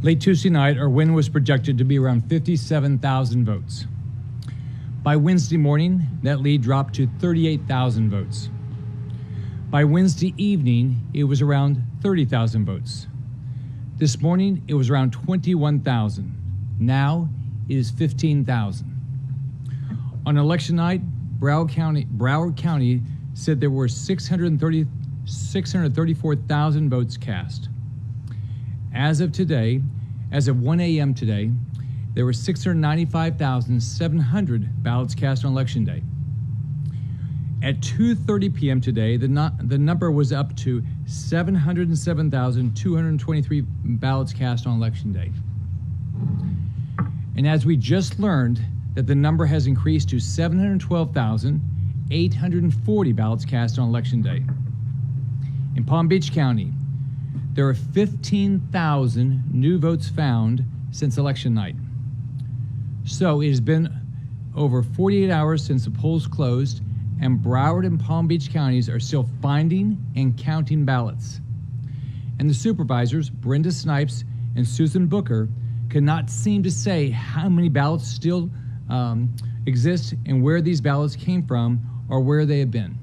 Late Tuesday night, our win was projected to be around 57,000 votes. By Wednesday morning, that lead dropped to 38,000 votes. By Wednesday evening, it was around 30,000 votes. This morning, it was around 21,000. Now, it is 15,000. On election night, Broward County said there were 634,000 votes cast. As of 1 a.m. today, there were 695,700 ballots cast on Election Day. At 2:30 p.m. today, the number was up to 707,223 ballots cast on Election Day. And as we just learned, that the number has increased to 712,840 ballots cast on Election Day. In Palm Beach County, there are 15,000 new votes found since election night. So it has been over 48 hours since the polls closed, and Broward and Palm Beach counties are still finding and counting ballots. And the supervisors, Brenda Snipes and Susan Booker, cannot seem to say how many ballots still exist and where these ballots came from or where they have been.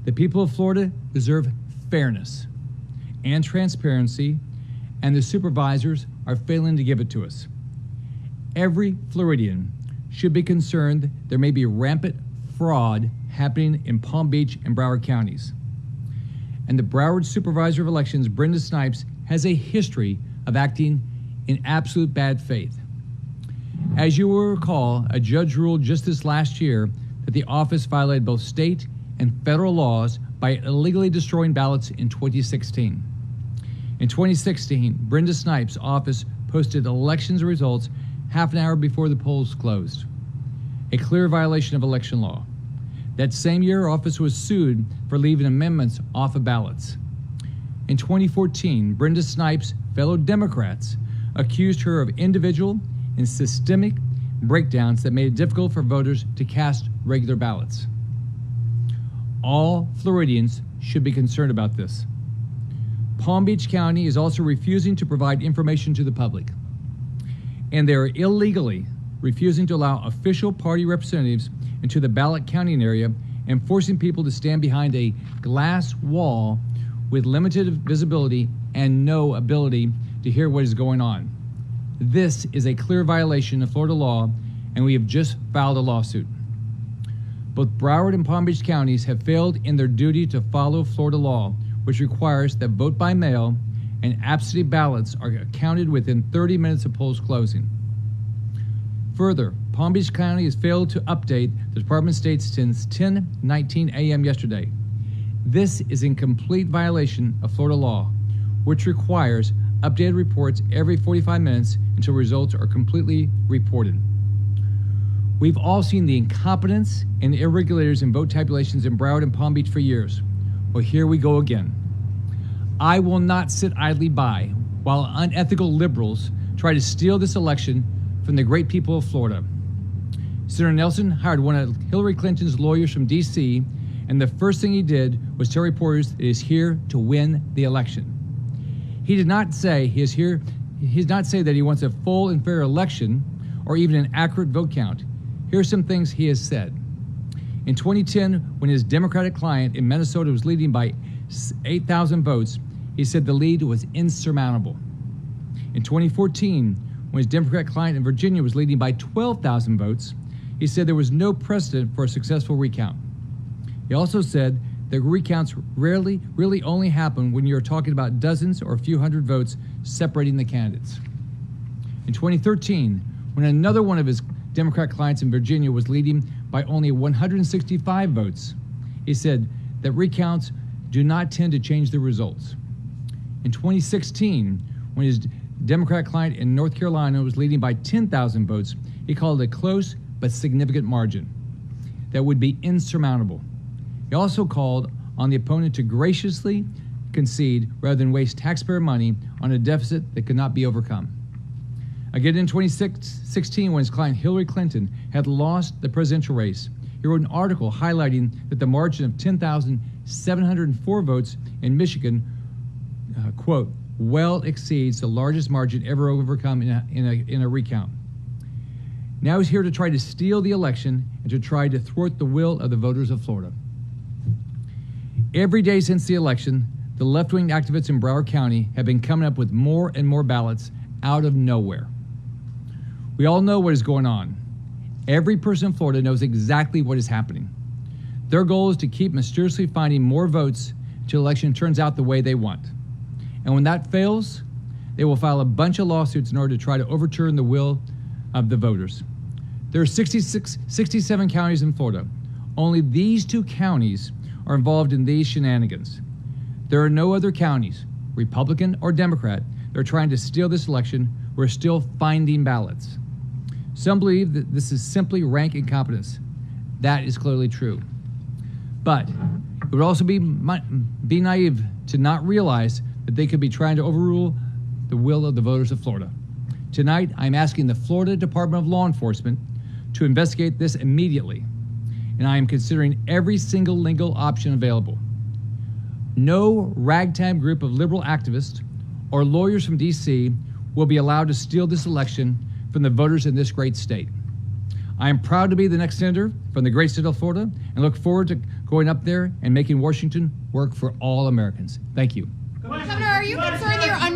The people of Florida deserve fairness and transparency, and the supervisors are failing to give it to us. Every Floridian should be concerned there may be rampant fraud happening in Palm Beach and Broward counties. And the Broward Supervisor of Elections, Brenda Snipes, has a history of acting in absolute bad faith. As you will recall, a judge ruled just this last year that the office violated both state and federal laws by illegally destroying ballots in 2016. In 2016, Brenda Snipes' office posted elections results half an hour before the polls closed, a clear violation of election law. That same year, her office was sued for leaving amendments off of ballots. In 2014, Brenda Snipes' fellow Democrats accused her of individual and systemic breakdowns that made it difficult for voters to cast regular ballots. All Floridians should be concerned about this. Palm Beach County is also refusing to provide information to the public, and they are illegally refusing to allow official party representatives into the ballot counting area and forcing people to stand behind a glass wall with limited visibility and no ability to hear what is going on. This is a clear violation of Florida law, and we have just filed a lawsuit. Both Broward and Palm Beach counties have failed in their duty to follow Florida law, which requires that vote by mail and absentee ballots are counted within 30 minutes of polls closing. Further, Palm Beach County has failed to update the Department of State since 10:19 a.m. yesterday. This is in complete violation of Florida law, which requires updated reports every 45 minutes until results are completely reported. We've all seen the incompetence and irregularities in vote tabulations in Broward and Palm Beach for years. Well, here we go again. I will not sit idly by while unethical liberals try to steal this election from the great people of Florida. Senator Nelson hired one of Hillary Clinton's lawyers from D.C., and the first thing he did was tell reporters that he is here to win the election. He did not say he did not say that he wants a full and fair election or even an accurate vote count. Here are some things he has said. In 2010, when his Democratic client in Minnesota was leading by 8,000 votes, he said the lead was insurmountable. In 2014, when his Democratic client in Virginia was leading by 12,000 votes, he said there was no precedent for a successful recount. He also said that recounts really only happen when you're talking about dozens or a few hundred votes separating the candidates. In 2013, when another one of his Democrat clients in Virginia was leading by only 165 votes, he said that recounts do not tend to change the results. In 2016, when his Democrat client in North Carolina was leading by 10,000 votes, he called it a close but significant margin that would be insurmountable. He also called on the opponent to graciously concede rather than waste taxpayer money on a deficit that could not be overcome. Again, in 2016, when his client Hillary Clinton had lost the presidential race, he wrote an article highlighting that the margin of 10,704 votes in Michigan, quote, well exceeds the largest margin ever overcome in a recount. Now he's here to try to steal the election and to try to thwart the will of the voters of Florida. Every day since the election, the left-wing activists in Broward County have been coming up with more and more ballots out of nowhere. We all know what is going on. Every person in Florida knows exactly what is happening. Their goal is to keep mysteriously finding more votes until the election turns out the way they want. And when that fails, they will file a bunch of lawsuits in order to try to overturn the will of the voters. There are 67 counties in Florida. Only these 2 counties are involved in these shenanigans. There are no other counties, Republican or Democrat, that are trying to steal this election who are still finding ballots. Some believe that this is simply rank incompetence. That is clearly true. But it would also be naive to not realize that they could be trying to overrule the will of the voters of Florida. Tonight, I'm asking the Florida Department of Law Enforcement to investigate this immediately, and I am considering every single legal option available. No ragtag group of liberal activists or lawyers from D.C. will be allowed to steal this election from the voters in this great state. I am proud to be the next senator from the great state of Florida and look forward to going up there and making Washington work for all Americans. Thank you. Governor, are you concerned that you're undermining